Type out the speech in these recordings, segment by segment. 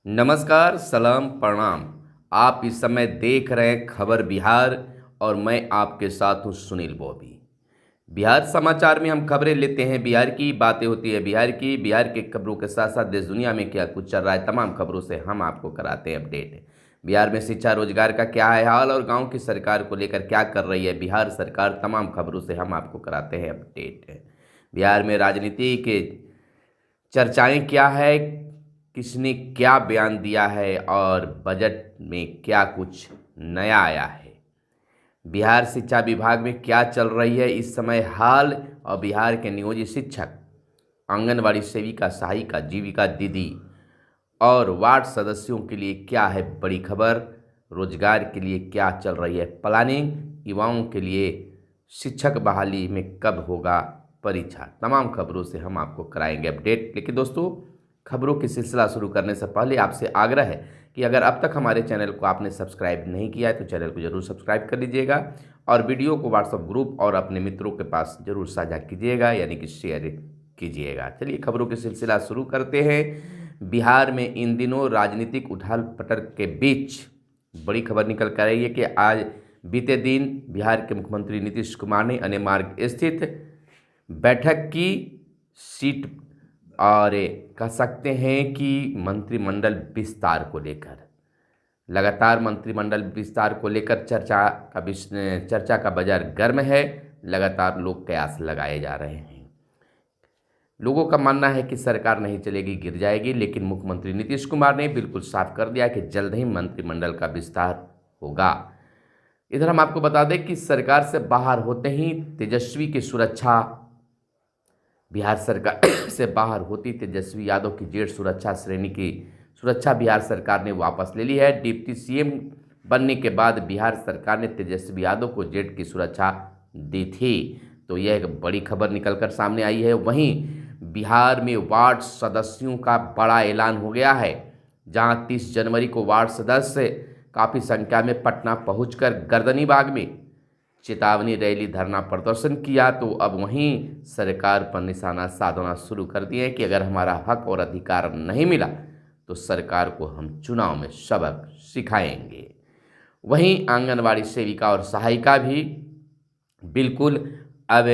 नमस्कार, सलाम, प्रणाम। आप इस समय देख रहे हैं खबर बिहार और मैं आपके साथ हूं सुनील बॉबी। बिहार समाचार में हम खबरें लेते हैं, बिहार की बातें होती है बिहार के खबरों के साथ साथ देश दुनिया में क्या कुछ चल रहा है तमाम खबरों से हम आपको कराते हैं अपडेट। बिहार में शिक्षा रोजगार का क्या है हाल और गांव की सरकार को लेकर क्या कर रही है बिहार सरकार, तमाम खबरों से हम आपको कराते हैं अपडेट। बिहार में राजनीति के चर्चाएं क्या है, किसने क्या बयान दिया है और बजट में क्या कुछ नया आया है, बिहार शिक्षा विभाग में क्या चल रही है इस समय हाल, और बिहार के नियोजित शिक्षक, आंगनवाड़ी सेविका, सहायिका, जीविका दीदी और वार्ड सदस्यों के लिए क्या है बड़ी खबर, रोजगार के लिए क्या चल रही है प्लानिंग, युवाओं के लिए शिक्षक बहाली में कब होगा परीक्षा, तमाम खबरों से हम आपको कराएंगे अपडेट। लेकिन दोस्तों, खबरों की सिलसिला शुरू करने से पहले आपसे आग्रह है कि अगर अब तक हमारे चैनल को आपने सब्सक्राइब नहीं किया है तो चैनल को जरूर सब्सक्राइब कर लीजिएगा और वीडियो को व्हाट्सएप ग्रुप और अपने मित्रों के पास जरूर साझा कीजिएगा, यानी कि शेयर कीजिएगा। चलिए खबरों की सिलसिला शुरू करते हैं। बिहार में इन दिनों राजनीतिक उथल पटल के बीच बड़ी खबर निकल कर रही है कि आज बीते दिन बिहार के मुख्यमंत्री नीतीश कुमार ने अन्य मार्ग स्थित बैठक की सीट और कह सकते हैं कि मंत्रिमंडल विस्तार को लेकर लगातार मंत्रिमंडल विस्तार को लेकर चर्चा का बाजार गर्म है। लगातार लोग कयास लगाए जा रहे हैं। लोगों का मानना है कि सरकार नहीं चलेगी, गिर जाएगी, लेकिन मुख्यमंत्री नीतीश कुमार ने बिल्कुल साफ कर दिया कि जल्द ही मंत्रिमंडल का विस्तार होगा। इधर हम आपको बता दें कि सरकार से बाहर होते ही तेजस्वी की सुरक्षा, बिहार सरकार से बाहर होती तेजस्वी यादव की जेड सुरक्षा श्रेणी की सुरक्षा बिहार सरकार ने वापस ले ली है। डिप्टी सीएम बनने के बाद बिहार सरकार ने तेजस्वी यादव को जेड की सुरक्षा दी थी, तो यह एक बड़ी खबर निकलकर सामने आई है। वहीं बिहार में वार्ड सदस्यों का बड़ा ऐलान हो गया है, जहां 30 जनवरी को वार्ड सदस्य काफ़ी संख्या में पटना पहुंचकर गर्दनीबाग में चेतावनी रैली, धरना प्रदर्शन किया, तो अब वहीं सरकार पर निशाना साधना शुरू कर दिए कि अगर हमारा हक और अधिकार नहीं मिला तो सरकार को हम चुनाव में सबक सिखाएंगे। वहीं आंगनवाड़ी सेविका और सहायिका भी बिल्कुल अब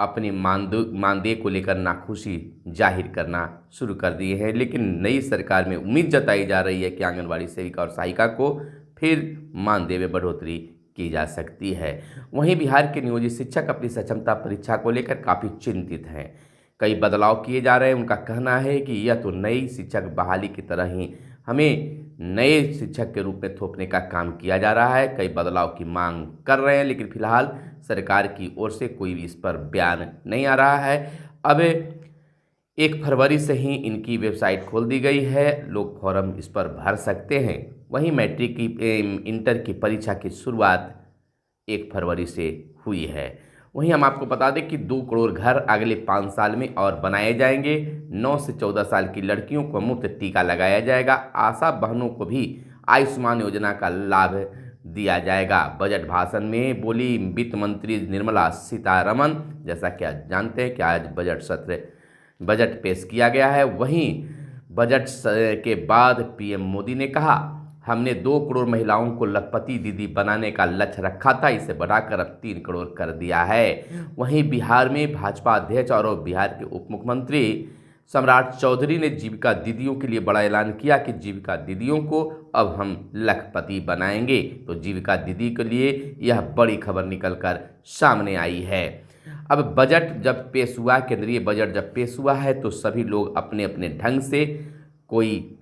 अपनी मानदेय को लेकर नाखुशी जाहिर करना शुरू कर दिए हैं। लेकिन नई सरकार में उम्मीद जताई जा रही है कि आंगनवाड़ी सेविका और सहायिका को फिर मानदेय में बढ़ोतरी की जा सकती है। वहीं बिहार के नियोजित शिक्षक अपनी सक्षमता परीक्षा को लेकर काफ़ी चिंतित हैं। कई बदलाव किए जा रहे हैं। उनका कहना है कि यह तो नई शिक्षक बहाली की तरह ही हमें नए शिक्षक के रूप में थोपने का काम किया जा रहा है। कई बदलाव की मांग कर रहे हैं, लेकिन फिलहाल सरकार की ओर से कोई भी इस पर बयान नहीं आ रहा है। अब 1 फरवरी से ही इनकी वेबसाइट खोल दी गई है, लोग फॉर्म इस पर भर सकते हैं। वहीं मैट्रिक की इंटर की परीक्षा की शुरुआत 1 फरवरी से हुई है। वहीं हम आपको बता दें कि 2 करोड़ घर अगले 5 साल में और बनाए जाएंगे। 9 से 14 साल की लड़कियों को मुफ्त टीका लगाया जाएगा। आशा बहनों को भी आयुष्मान योजना का लाभ दिया जाएगा। बजट भाषण में बोली वित्त मंत्री निर्मला सीतारमण। जैसा कि आज जानते हैं कि आज बजट पेश किया गया है। वहीं बजट के बाद पीएम मोदी ने कहा, हमने 2 करोड़ महिलाओं को लखपति दीदी बनाने का लक्ष्य रखा था, इसे बढ़ाकर अब 3 करोड़ कर दिया है। वहीं बिहार में भाजपा अध्यक्ष और बिहार के उप मुख्यमंत्री सम्राट चौधरी ने जीविका दीदियों के लिए बड़ा ऐलान किया कि जीविका दीदियों को अब हम लखपति बनाएंगे। तो जीविका दीदी के लिए यह बड़ी खबर निकलकर सामने आई है। अब बजट जब पेश हुआ, केंद्रीय बजट जब पेश हुआ है, तो सभी लोग अपने अपने ढंग से, कोई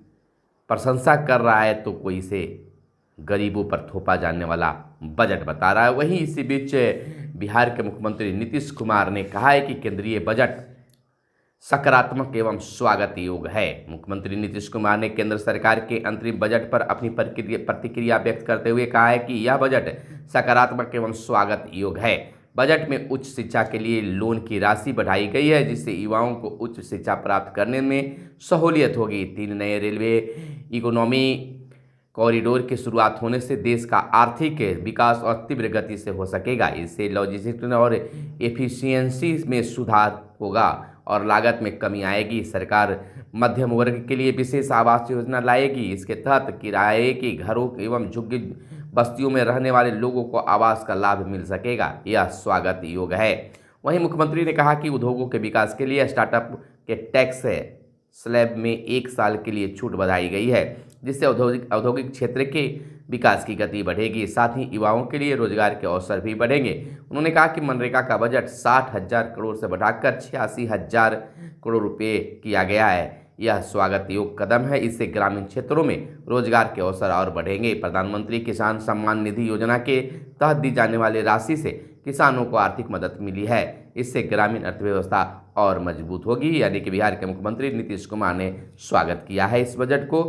प्रशंसा कर रहा है तो कोई इसे गरीबों पर थोपा जाने वाला बजट बता रहा है। वहीं इसी बीच बिहार के मुख्यमंत्री नीतीश कुमार ने कहा है कि केंद्रीय बजट सकारात्मक एवं स्वागत योग्य है। मुख्यमंत्री नीतीश कुमार ने केंद्र सरकार के अंतरिम बजट पर अपनी प्रतिक्रिया व्यक्त करते हुए कहा है कि यह बजट सकारात्मक एवं स्वागत योग्य है। बजट में उच्च शिक्षा के लिए लोन की राशि बढ़ाई गई है, जिससे युवाओं को उच्च शिक्षा प्राप्त करने में सहूलियत होगी। 3 नए रेलवे इकोनॉमी कॉरिडोर की शुरुआत होने से देश का आर्थिक विकास और तीव्र गति से हो सकेगा। इससे लॉजिस्टिक्स और एफिशिएंसी में सुधार होगा। और लागत में कमी आएगी। सरकार मध्यम वर्ग के लिए विशेष आवास योजना लाएगी। इसके तहत किराए के घरों एवं झुग्गी बस्तियों में रहने वाले लोगों को आवास का लाभ मिल सकेगा। यह स्वागत योग्य है। वहीं मुख्यमंत्री ने कहा कि उद्योगों के विकास के लिए स्टार्टअप के टैक्स स्लैब में 1 साल के लिए छूट बढ़ाई गई है, जिससे औद्योगिक क्षेत्र के विकास की गति बढ़ेगी। साथ ही युवाओं के लिए रोजगार के अवसर भी बढ़ेंगे। उन्होंने कहा कि मनरेगा का बजट 60,000 करोड़ से बढ़ाकर 86,000 करोड़ रुपये किया गया है। यह स्वागत योग्य कदम है। इससे ग्रामीण क्षेत्रों में रोजगार के अवसर और बढ़ेंगे। प्रधानमंत्री किसान सम्मान निधि योजना के तहत दी जाने वाली राशि से किसानों को आर्थिक मदद मिली है। इससे ग्रामीण अर्थव्यवस्था और मजबूत होगी। यानी कि बिहार के मुख्यमंत्री नीतीश कुमार ने स्वागत किया है इस बजट को।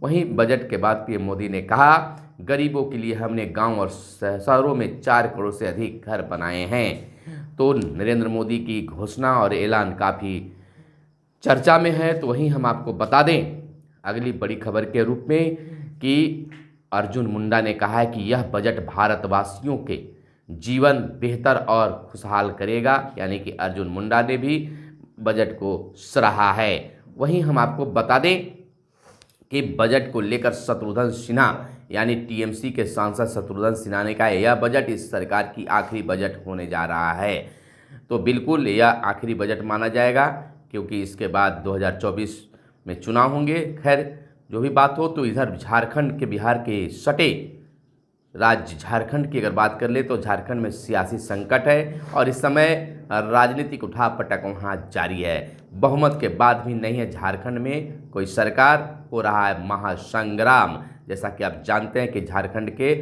वहीं बजट के बाद पीएम मोदी ने कहा, गरीबों के लिए हमने गांव और शहरों में 4 करोड़ से अधिक घर बनाए हैं। तो नरेंद्र मोदी की घोषणा और ऐलान काफ़ी चर्चा में है। तो वहीं हम आपको बता दें अगली बड़ी खबर के रूप में कि अर्जुन मुंडा ने कहा है कि यह बजट भारतवासियों के जीवन बेहतर और खुशहाल करेगा। यानी कि अर्जुन मुंडा ने भी बजट को सराहा है। वहीं हम आपको बता दें कि बजट को लेकर शत्रुघ्न सिन्हा यानी टीएमसी के सांसद शत्रुघ्न सिन्हा ने कहा यह बजट इस सरकार की आखिरी बजट होने जा रहा है। तो बिल्कुल यह आखिरी बजट माना जाएगा, क्योंकि इसके बाद 2024 में चुनाव होंगे। खैर जो भी बात हो, तो इधर झारखंड के बिहार के सटे राज्य झारखंड की अगर बात कर ले तो झारखंड में सियासी संकट है और इस समय राजनीतिक उठापटक वहाँ जारी है। बहुमत के बाद भी नहीं है झारखंड में कोई सरकार, हो रहा है महासंग्राम। जैसा कि आप जानते हैं कि झारखंड के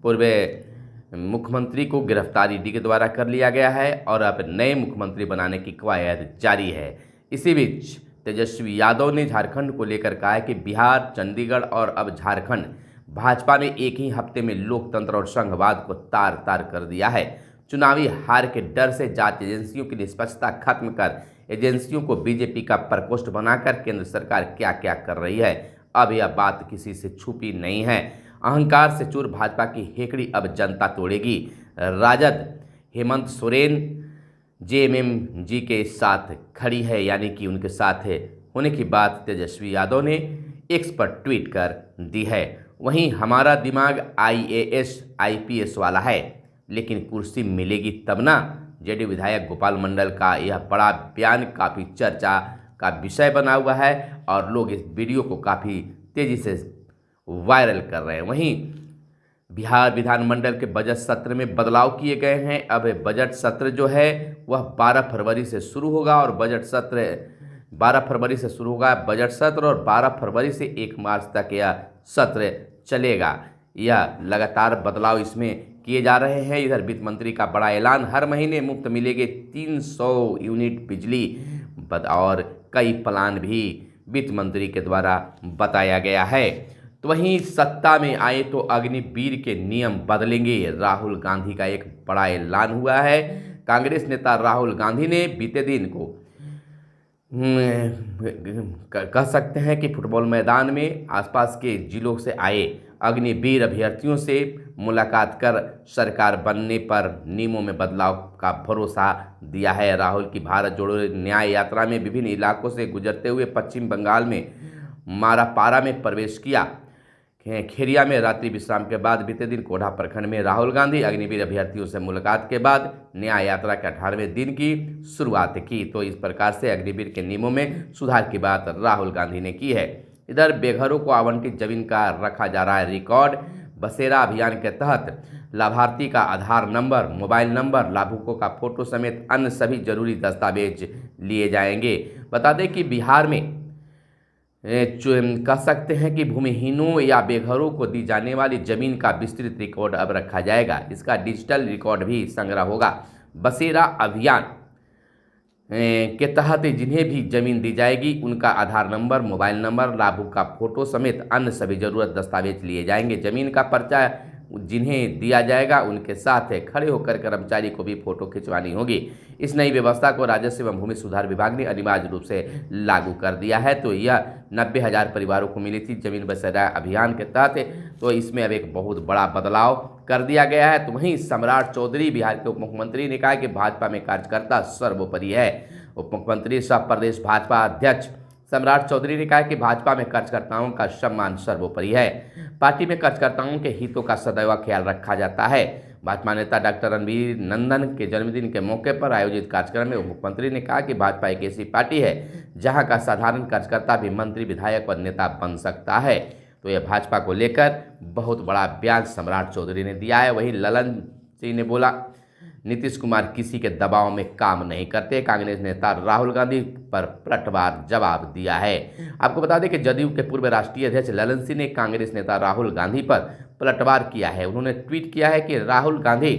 पूर्व मुख्यमंत्री को गिरफ्तारी ईडी के द्वारा कर लिया गया है और अब नए मुख्यमंत्री बनाने की कवायद जारी है। इसी बीच तेजस्वी यादव ने झारखंड को लेकर कहा है कि बिहार, चंडीगढ़ और अब झारखंड भाजपा ने एक ही हफ्ते में लोकतंत्र और संघवाद को तार तार कर दिया है। चुनावी हार के डर से जांच एजेंसियों की निष्पक्षता खत्म कर एजेंसियों को बीजेपी का प्रकोष्ठ बनाकर केंद्र सरकार क्या क्या कर रही है, अब यह बात किसी से छुपी नहीं है। अहंकार से चूर भाजपा की हेकड़ी अब जनता तोड़ेगी। राजद हेमंत सोरेन जेएमएम के साथ खड़ी है, यानी कि उनके साथ होने की बात तेजस्वी यादव ने एक्स पर ट्वीट कर दी है। वहीं हमारा दिमाग IAS IPS वाला है, लेकिन कुर्सी मिलेगी तब ना। जेडीयू विधायक गोपाल मंडल का यह बड़ा बयान काफ़ी चर्चा का विषय बना हुआ है और लोग इस वीडियो को काफ़ी तेज़ी से वायरल कर रहे हैं। वहीं बिहार विधानमंडल के बजट सत्र में बदलाव किए गए हैं। अब बजट सत्र जो है वह 12 फरवरी से शुरू होगा और बजट सत्र 12 फरवरी से शुरू होगा बजट सत्र और 12 फरवरी से 1 मार्च तक यह सत्र चलेगा। यह लगातार बदलाव इसमें किए जा रहे हैं। इधर वित्त मंत्री का बड़ा ऐलान, हर महीने मुफ्त मिलेंगे 300 यूनिट बिजली और कई प्लान भी वित्त मंत्री के द्वारा बताया गया है। तो वहीं सत्ता में आए तो अग्निवीर के नियम बदलेंगे, राहुल गांधी का एक बड़ा ऐलान हुआ है। कांग्रेस नेता राहुल गांधी ने बीते दिन को कह सकते हैं कि फुटबॉल मैदान में आसपास के जिलों से आए अग्निवीर अभ्यर्थियों से मुलाकात कर सरकार बनने पर नियमों में बदलाव का भरोसा दिया है। राहुल की भारत जोड़ो न्याय यात्रा में विभिन्न इलाकों से गुजरते हुए पश्चिम बंगाल में मारापारा में प्रवेश किया। खेरिया में रात्रि विश्राम के बाद बीते दिन कोढ़ा प्रखंड में राहुल गांधी अग्निवीर अभ्यर्थियों से मुलाकात के बाद न्याय यात्रा के 18वें दिन की शुरुआत की। तो इस प्रकार से अग्निवीर के नियमों में सुधार की बात राहुल गांधी ने की है। इधर बेघरों को आवंटित जमीन का रखा जा रहा है रिकॉर्ड। बसेरा अभियान के तहत लाभार्थी का आधार नंबर, मोबाइल नंबर, लाभुकों का फोटो समेत अन्य सभी जरूरी दस्तावेज लिए जाएंगे। बता दें कि बिहार में कह सकते हैं कि भूमिहीनों या बेघरों को दी जाने वाली जमीन का विस्तृत रिकॉर्ड अब रखा जाएगा। इसका डिजिटल रिकॉर्ड भी संग्रह होगा। बसेरा अभियान के तहत जिन्हें भी जमीन दी जाएगी उनका आधार नंबर, मोबाइल नंबर, लाभुक का फोटो समेत अन्य सभी जरूरत दस्तावेज लिए जाएंगे। जमीन का पर्चा जिन्हें दिया जाएगा उनके साथ खड़े होकर कर्मचारी को भी फोटो खिंचवानी होगी। इस नई व्यवस्था को राजस्व एवं भूमि सुधार विभाग ने अनिवार्य रूप से लागू कर दिया है। तो यह 90,000 परिवारों को मिली थी जमीन बसेरा अभियान के तहत। तो इसमें अब एक बहुत बड़ा बदलाव कर दिया गया है। तो वहीं सम्राट चौधरी बिहार के उप मुख्यमंत्री ने कहा कि भाजपा में कार्यकर्ता सर्वोपरि है। उप मुख्यमंत्री सह प्रदेश भाजपा अध्यक्ष सम्राट चौधरी ने कहा कि भाजपा में कार्यकर्ताओं का सम्मान सर्वोपरि है। पार्टी में कार्यकर्ताओं के हितों का सदैव ख्याल रखा जाता है। भाजपा नेता डॉक्टर रणवीर नंदन के जन्मदिन के मौके पर आयोजित कार्यक्रम में उप मुख्यमंत्री ने कहा कि भाजपा एक ऐसी पार्टी है जहां का साधारण कार्यकर्ता भी मंत्री, विधायक और नेता बन सकता है। तो यह भाजपा को लेकर बहुत बड़ा बयान सम्राट चौधरी ने दिया है। वहीं ललन सिंह ने बोला, नीतीश कुमार किसी के दबाव में काम नहीं करते। कांग्रेस नेता राहुल गांधी पर पलटवार जवाब दिया है। आपको बता दें कि जदयू के पूर्व राष्ट्रीय अध्यक्ष ललन सिंह ने कांग्रेस नेता राहुल गांधी पर पलटवार किया है। उन्होंने ट्वीट किया है कि राहुल गांधी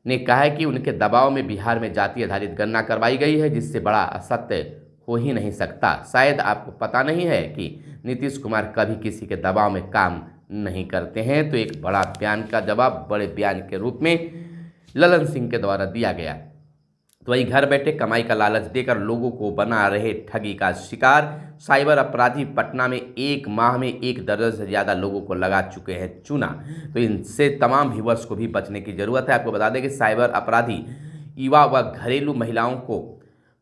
ने कहा है कि उनके दबाव में बिहार में जाति आधारित गणना करवाई गई है, जिससे बड़ा असत्य हो ही नहीं सकता। शायद आपको पता नहीं है कि नीतीश कुमार कभी किसी के दबाव में काम नहीं करते हैं। तो एक बड़ा बयान का जवाब बड़े बयान के रूप में ललन सिंह के द्वारा दिया गया। तो वहीं घर बैठे कमाई का लालच देकर लोगों को बना रहे ठगी का शिकार साइबर अपराधी पटना में एक माह में 1 दर्जन से ज़्यादा लोगों को लगा चुके हैं चूना। तो इनसे तमाम व्यूअर्स को भी बचने की ज़रूरत है। आपको बता दें कि साइबर अपराधी युवा व घरेलू महिलाओं को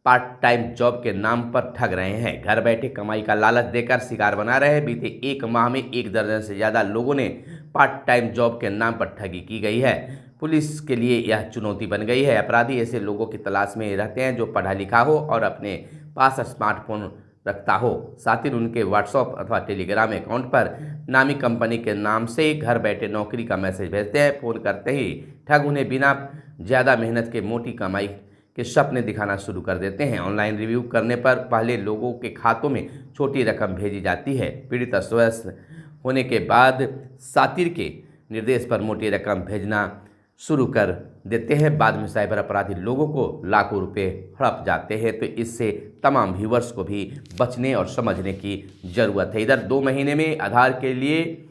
पार्ट टाइम जॉब के नाम पर ठग रहे हैं। घर बैठे कमाई का लालच देकर शिकार बना रहे हैं। बीते 1 माह में 1 दर्जन से ज़्यादा लोगों ने पार्ट टाइम जॉब के नाम पर ठगी की गई है। पुलिस के लिए यह चुनौती बन गई है। अपराधी ऐसे लोगों की तलाश में रहते हैं जो पढ़ा लिखा हो और अपने पास स्मार्टफोन रखता हो। साथ ही उनके व्हाट्सएप अथवा टेलीग्राम अकाउंट पर नामी कंपनी के नाम से घर बैठे नौकरी का मैसेज भेजते हैं। फ़ोन करते ही ठग उन्हें बिना ज़्यादा मेहनत के मोटी कमाई के सपने दिखाना शुरू कर देते हैं। ऑनलाइन रिव्यू करने पर पहले लोगों के खातों में छोटी रकम भेजी जाती है। पीड़ित अस्वस्थ होने के बाद सातिर के निर्देश पर मोटी रकम भेजना शुरू कर देते हैं। बाद में साइबर अपराधी लोगों को लाखों रुपए हड़प जाते हैं। तो इससे तमाम व्यूवर्स को भी बचने और समझने की ज़रूरत है। इधर 2 महीने में आधार के लिए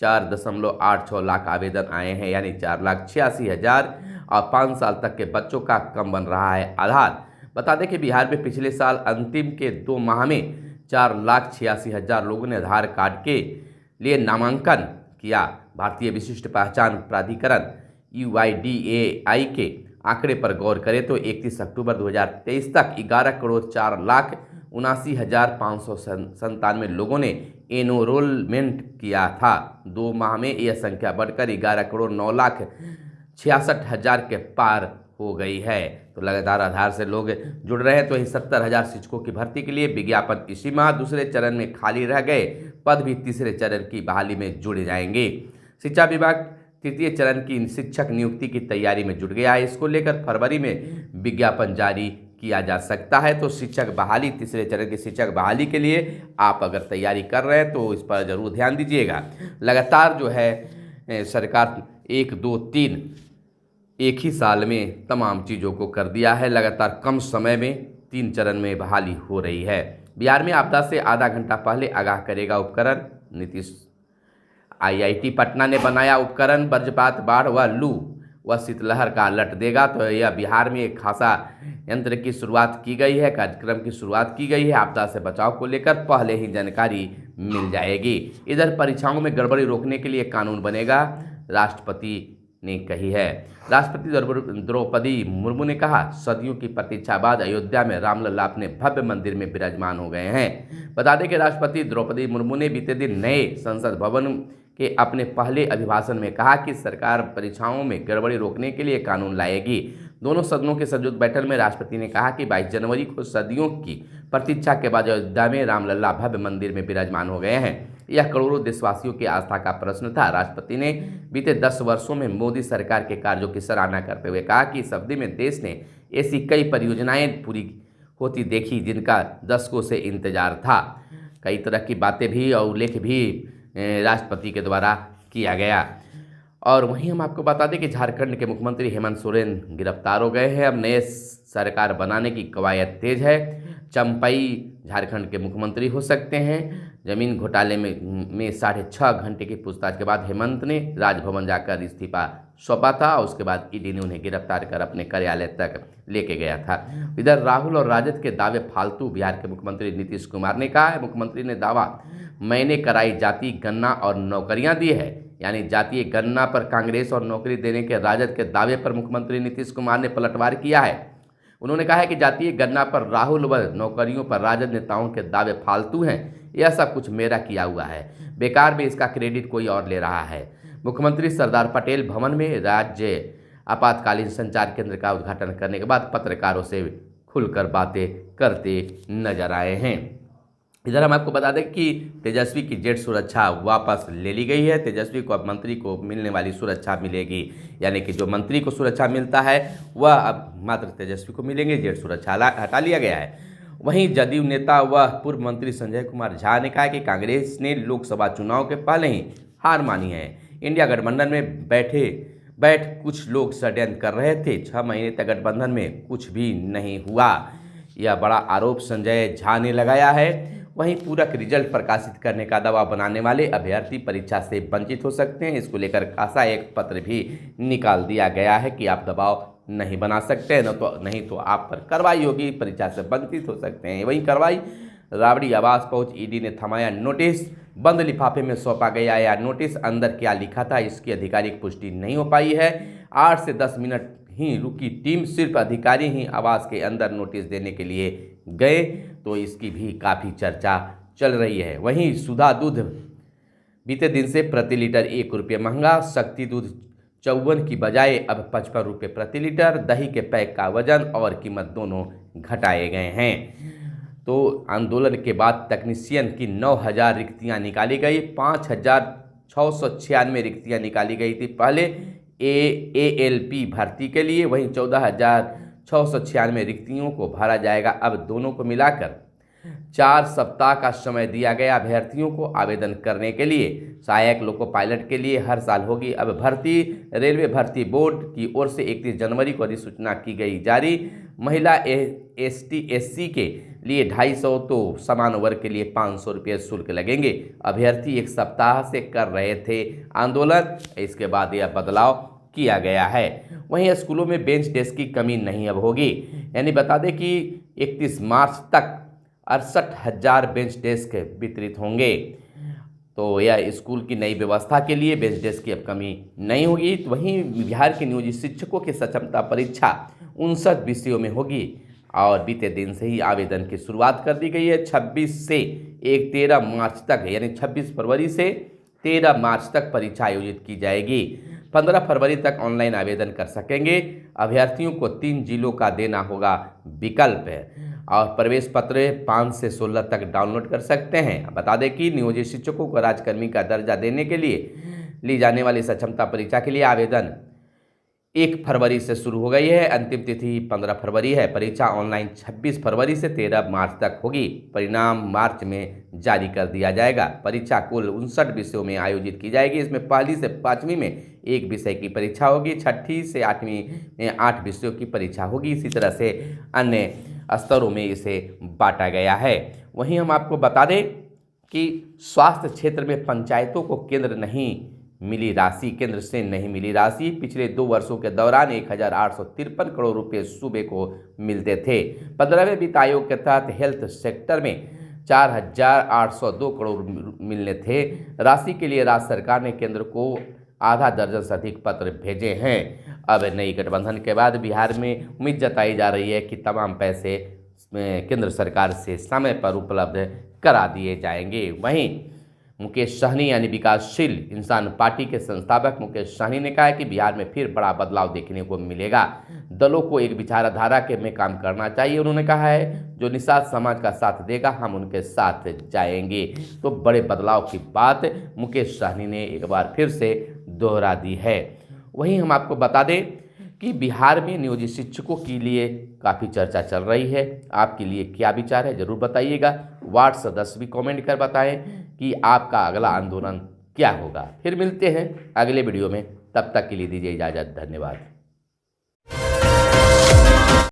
4.86 लाख आवेदन आए हैं, यानी 4,86,000 और 5 साल तक के बच्चों का कम बन रहा है आधार। बता दें कि बिहार में पिछले साल अंतिम के 2 माह में 4,86,000 लोगों ने आधार कार्ड के लिए नामांकन किया। भारतीय विशिष्ट पहचान प्राधिकरण UIDAI के आंकड़े पर गौर करें तो 31 अक्टूबर 2023 तक 11,04,79,597 लोगों ने एनरोलमेंट किया था। 2 माह में यह संख्या बढ़कर 11,09,66,000 के पार हो गई है। तो लगातार आधार से लोग जुड़ रहे हैं। तो वही 70,000 शिक्षकों की भर्ती के लिए विज्ञापन इसी माह दूसरे चरण में खाली रह गए पद भी तीसरे चरण की बहाली में जुड़े जाएंगे। शिक्षा विभाग 3य चरण की शिक्षक नियुक्ति की तैयारी में जुट गया है। इसको लेकर फरवरी में विज्ञापन जारी किया जा सकता है। तो शिक्षक बहाली, तीसरे चरण की शिक्षक बहाली के लिए आप अगर तैयारी कर रहे हैं तो इस पर ज़रूर ध्यान दीजिएगा। लगातार जो है सरकार 1, 2, 3 एक ही साल में तमाम चीज़ों को कर दिया है। लगातार कम समय में 3 चरण में बहाली हो रही है। बिहार में आपदा से आधा घंटा पहले आगाह करेगा उपकरण। नीतीश IIT पटना ने बनाया उपकरण। वज्रपात, बाढ़ व लू व शीतलहर का अलर्ट देगा। तो यह बिहार में एक खासा यंत्र की शुरुआत की गई है, कार्यक्रम की शुरुआत की गई है। आपदा से बचाव को लेकर पहले ही जानकारी मिल जाएगी। इधर परीक्षाओं में गड़बड़ी रोकने के लिए कानून बनेगा, राष्ट्रपति ने कही है। राष्ट्रपति द्रौपदी मुर्मू ने कहा, सदियों की प्रतीक्षा बाद अयोध्या में रामलला अपने भव्य मंदिर में विराजमान हो गए हैं। बता दें कि राष्ट्रपति द्रौपदी मुर्मू ने बीते दिन नए संसद भवन के अपने पहले अभिभाषण में कहा कि सरकार परीक्षाओं में गड़बड़ी रोकने के लिए कानून लाएगी। दोनों सदनों के संयुक्त बैठक में राष्ट्रपति ने कहा कि 22 जनवरी को सदियों की प्रतीक्षा के बाद अयोध्या में रामलला भव्य मंदिर में विराजमान हो गए हैं। यह करोड़ों देशवासियों की आस्था का प्रश्न था। राष्ट्रपति ने बीते 10 वर्षों में मोदी सरकार के कार्यों की सराहना करते हुए कहा कि इस अवधि में देश ने ऐसी कई परियोजनाएं पूरी होती देखी जिनका दशकों से इंतजार था। कई तरह की बातें भी और उल्लेख भी राष्ट्रपति के द्वारा किया गया। और वहीं हम आपको बता दें कि झारखंड के मुख्यमंत्री हेमंत सोरेन गिरफ्तार हो गए हैं। अब नए सरकार बनाने की कवायद तेज है। चंपई झारखंड के मुख्यमंत्री हो सकते हैं। जमीन घोटाले में 6.5 घंटे की पूछताछ के बाद हेमंत ने राजभवन जाकर इस्तीफा सौंपा था। उसके बाद ईडी ने उन्हें गिरफ्तार कर अपने कार्यालय तक लेके गया था। इधर राहुल और राजद के दावे फालतू, बिहार के मुख्यमंत्री नीतीश कुमार ने कहा है। मुख्यमंत्री ने दावा, मैंने कराई जाति गणना और नौकरियां दी है। यानी जातीय गणना पर कांग्रेस और नौकरी देने के राजद के दावे पर मुख्यमंत्री नीतीश कुमार ने पलटवार किया है। उन्होंने कहा है कि जातीय गणना पर राहुल व नौकरियों पर राजद नेताओं के दावे फालतू हैं। यह सब कुछ मेरा किया हुआ है, बेकार में इसका क्रेडिट कोई और ले रहा है। मुख्यमंत्री सरदार पटेल भवन में राज्य आपातकालीन संचार केंद्र का उद्घाटन करने के बाद पत्रकारों से खुलकर बातें करते नजर आए हैं। इधर हम आपको बता दें कि तेजस्वी की जेट सुरक्षा वापस ले ली गई है। तेजस्वी को अब मंत्री को मिलने वाली सुरक्षा मिलेगी, यानी कि जो मंत्री को सुरक्षा मिलता है वह अब मात्र तेजस्वी को मिलेंगे। जेट सुरक्षा हटा लिया गया है। वहीं जदयू नेता व पूर्व मंत्री संजय कुमार झा ने कहा कि कांग्रेस ने लोकसभा चुनाव के पहले ही हार मानी है। इंडिया गठबंधन में बैठ कुछ लोग षड्यंत्र कर रहे थे। 6 महीने तक गठबंधन में कुछ भी नहीं हुआ, यह बड़ा आरोप संजय झा ने लगाया है। वहीं पूरक रिजल्ट प्रकाशित करने का दबाव बनाने वाले अभ्यर्थी परीक्षा से वंचित हो सकते हैं। इसको लेकर खासा एक पत्र भी निकाल दिया गया है कि आप दबाव नहीं बना सकते, नहीं तो आप पर कार्रवाई होगी, परीक्षा से वंचित हो सकते हैं। वहीं कार्रवाई राबड़ी आवास पहुंच ईडी ने थमाया नोटिस। बंद लिफाफे में सौंपा गया यह नोटिस, अंदर क्या लिखा था इसकी आधिकारिक पुष्टि नहीं हो पाई है। 8 से 10 मिनट ही रुकी टीम, सिर्फ अधिकारी ही आवास के अंदर नोटिस देने के लिए गए, तो इसकी भी काफ़ी चर्चा चल रही है। वहीं सुधा दूध बीते दिन से प्रति लीटर 1 रुपये महंगा। शक्ति दूध 54 की बजाय अब 55 रुपये प्रति लीटर। दही के पैक का वजन और कीमत दोनों घटाए गए हैं। तो आंदोलन के बाद तकनीशियन की 9000 रिक्तियाँ निकाली गई। 5696 रिक्तियाँ निकाली गई थी पहले ALP भर्ती के लिए। वहीं 14696 रिक्तियों को भरा जाएगा। अब दोनों को मिलाकर 4 सप्ताह का समय दिया गया अभ्यर्थियों को आवेदन करने के लिए। सहायक लोको पायलट के लिए हर साल होगी अब भर्ती। रेलवे भर्ती बोर्ड की ओर से 31 जनवरी को अधिसूचना की गई जारी। महिला ST SC के लिए 250, तो समान वर्ग के लिए 500 रुपये शुल्क लगेंगे। अभ्यर्थी 1 सप्ताह से कर रहे थे आंदोलन, इसके बाद यह बदलाव किया गया है। वहीं स्कूलों में बेंच डेस्क की कमी नहीं अब होगी, यानी बता दें कि 31 मार्च तक 68,000 बेंच डेस्क वितरित होंगे। तो यह स्कूल की नई व्यवस्था के लिए बेंच डेस्क की अब कमी नहीं होगी। तो वहीं बिहार के नियोजित शिक्षकों की सक्षमता परीक्षा 59 विषयों में होगी और बीते दिन से ही आवेदन की शुरुआत कर दी गई है। 26 से 13 मार्च तक, यानी 26 फरवरी से 13 मार्च तक परीक्षा आयोजित की जाएगी। 15 फरवरी तक ऑनलाइन आवेदन कर सकेंगे। अभ्यर्थियों को 3 जिलों का देना होगा विकल्प और प्रवेश पत्र 5 से 16 तक डाउनलोड कर सकते हैं। बता दें कि नियोजित शिक्षकों को राजकर्मी का दर्जा देने के लिए ली जाने वाली सक्षमता परीक्षा के लिए आवेदन 1 फरवरी से शुरू हो गई है। अंतिम तिथि 15 फरवरी है। परीक्षा ऑनलाइन 26 फरवरी से 13 मार्च तक होगी। परिणाम मार्च में जारी कर दिया जाएगा। परीक्षा कुल 59 विषयों में आयोजित की जाएगी। इसमें पहली से 5वीं में 1 विषय की परीक्षा होगी। 6ठी से 8वीं में 8 विषयों की परीक्षा होगी। इसी तरह से अन्य स्तरों में इसे बांटा गया है। वहीं हम आपको बता दें कि स्वास्थ्य क्षेत्र में पंचायतों को केंद्र से नहीं मिली राशि। पिछले 2 वर्षों के दौरान 1853 करोड़ रुपए सूबे को मिलते थे। 15वें वित्त आयोग के तहत हेल्थ सेक्टर में 4802 करोड़ मिलने थे। राशि के लिए राज्य सरकार ने केंद्र को आधा दर्जन से अधिक पत्र भेजे हैं। अब नई गठबंधन के बाद बिहार में उम्मीद जताई जा रही है कि तमाम पैसे केंद्र सरकार से समय पर उपलब्ध करा दिए जाएंगे। वहीं मुकेश सहनी यानी विकासशील इंसान पार्टी के संस्थापक मुकेश सहनी ने कहा है कि बिहार में फिर बड़ा बदलाव देखने को मिलेगा। दलों को एक विचारधारा के में काम करना चाहिए। उन्होंने कहा है जो निषाद समाज का साथ देगा हम उनके साथ जाएंगे। तो बड़े बदलाव की बात मुकेश सहनी ने एक बार फिर से दोहरा दी है। वहीं हम आपको बता दें कि बिहार में नियोजित शिक्षकों के लिए काफ़ी चर्चा चल रही है। आपके लिए क्या विचार है ज़रूर बताइएगा। वार्ड सदस्य भी कमेंट कर बताएं कि आपका अगला आंदोलन क्या होगा। फिर मिलते हैं अगले वीडियो में, तब तक के लिए दीजिए इजाज़त। धन्यवाद।